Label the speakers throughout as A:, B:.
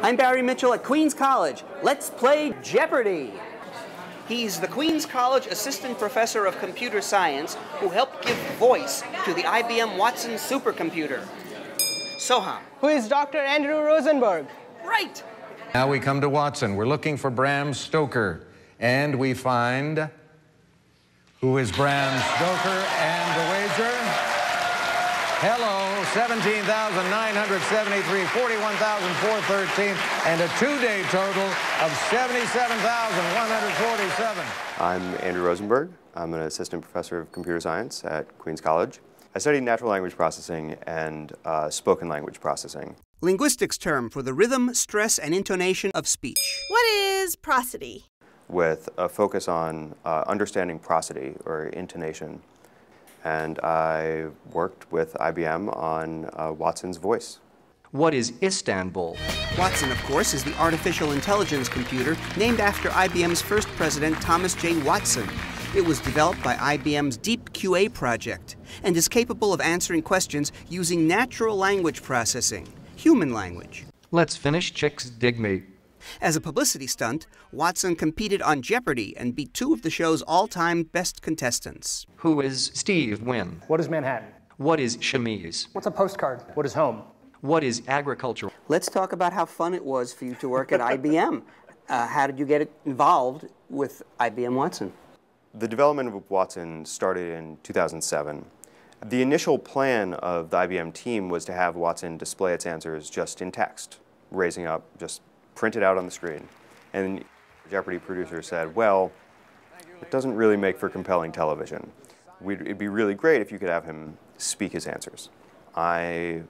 A: I'm Barry Mitchell at Queens College. Let's play Jeopardy! He's the Queens College Assistant Professor of Computer Science who helped give voice to the IBM Watson supercomputer. Soham.
B: Who is Dr. Andrew Rosenberg?
A: Right!
C: Now we come to Watson. We're looking for Bram Stoker. And we find... Who is Bram Stoker? And the wager? Hello, 17,973, 41,413, and a two-day total of 77,147.
D: I'm Andrew Rosenberg. I'm an assistant professor of computer science at Queens College. I studied natural language processing and spoken language processing.
A: Linguistics term for the rhythm, stress, and intonation of speech.
E: What is prosody?
D: With a focus on understanding prosody, or intonation. And I worked with IBM on Watson's voice.
F: What is Istanbul?
A: Watson, of course, is the artificial intelligence computer named after IBM's first president, Thomas J. Watson. It was developed by IBM's Deep QA project and is capable of answering questions using natural language processing, human language.
F: Let's finish Chicks Dig Me.
A: As a publicity stunt, Watson competed on Jeopardy and beat two of the show's all-time best contestants.
F: Who is Steve Wynn?
B: What is Manhattan?
F: What is chemise?
B: What's a postcard? What is home?
F: What is agriculture?
A: Let's talk about how fun it was for you to work at IBM. How did you get involved with IBM Watson?
D: The development of Watson started in 2007. The initial plan of the IBM team was to have Watson display its answers just in text, raising up, just printed out on the screen. And the Jeopardy producer said, well, it doesn't really make for compelling television. It'd be really great if you could have him speak his answers. I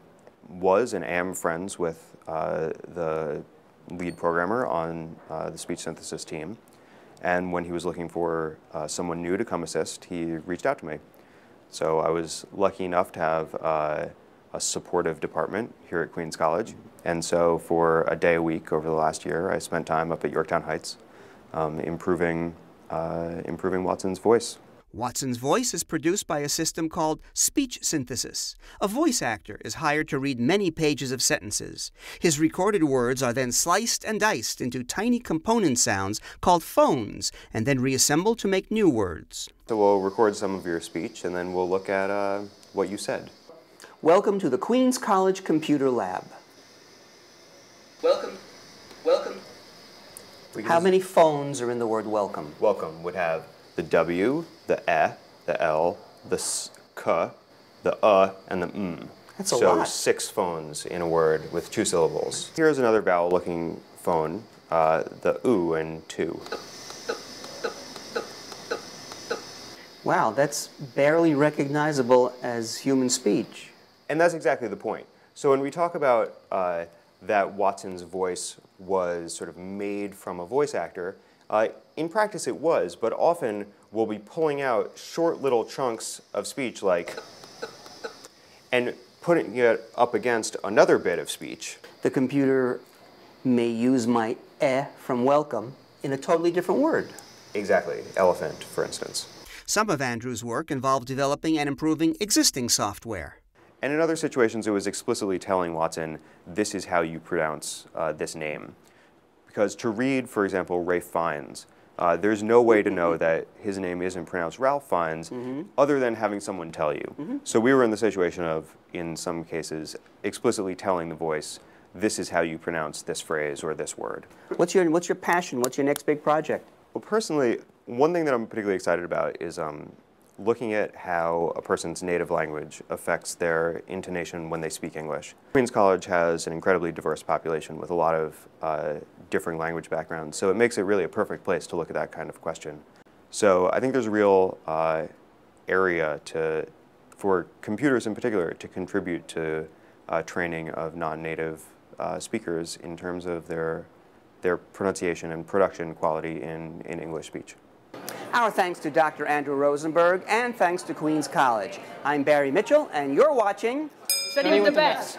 D: was and am friends with the lead programmer on the speech synthesis team. And when he was looking for someone new to come assist, he reached out to me. So I was lucky enough to have a supportive department here at Queens College. And so for a day a week over the last year, I spent time up at Yorktown Heights improving Watson's voice.
A: Watson's voice is produced by a system called speech synthesis. A voice actor is hired to read many pages of sentences. His recorded words are then sliced and diced into tiny component sounds called phones and then reassembled to make new words.
D: So we'll record some of your speech and then we'll look at what you said.
A: Welcome to the Queens College Computer Lab. Welcome. Welcome. How many phones are in the word welcome?
D: Welcome would have the W, the E, the L, the S, K, the and the M.
A: That's a lot.
D: So 6 phones in a word with 2 syllables. Here's another vowel-looking phone, the U and 2.
A: Wow, that's barely recognizable as human speech.
D: And that's exactly the point. So when we talk about that Watson's voice was sort of made from a voice actor, in practice it was, but often we'll be pulling out short little chunks of speech like, and putting it up against another bit of speech.
A: The computer may use my from welcome in a totally different word.
D: Exactly, elephant, for instance.
A: Some of Andrew's work involved developing and improving existing software.
D: And in other situations, it was explicitly telling Watson, this is how you pronounce this name. Because to read, for example, Ralph Fiennes, there's no way to know that his name isn't pronounced Ralph Fiennes other than having someone tell you. So we were in the situation of, in some cases, explicitly telling the voice, this is how you pronounce this phrase or this word.
A: What's your passion? What's your next big project?
D: Well, personally, one thing that I'm particularly excited about is looking at how a person's native language affects their intonation when they speak English. Queens College has an incredibly diverse population with a lot of differing language backgrounds, so it makes it really a perfect place to look at that kind of question. So I think there's a real area for computers in particular to contribute to training of non-native speakers in terms of their pronunciation and production quality in English speech.
A: Our thanks to Dr. Andrew Rosenberg and thanks to Queens College. I'm Barry Mitchell and you're watching
B: Studying the Best.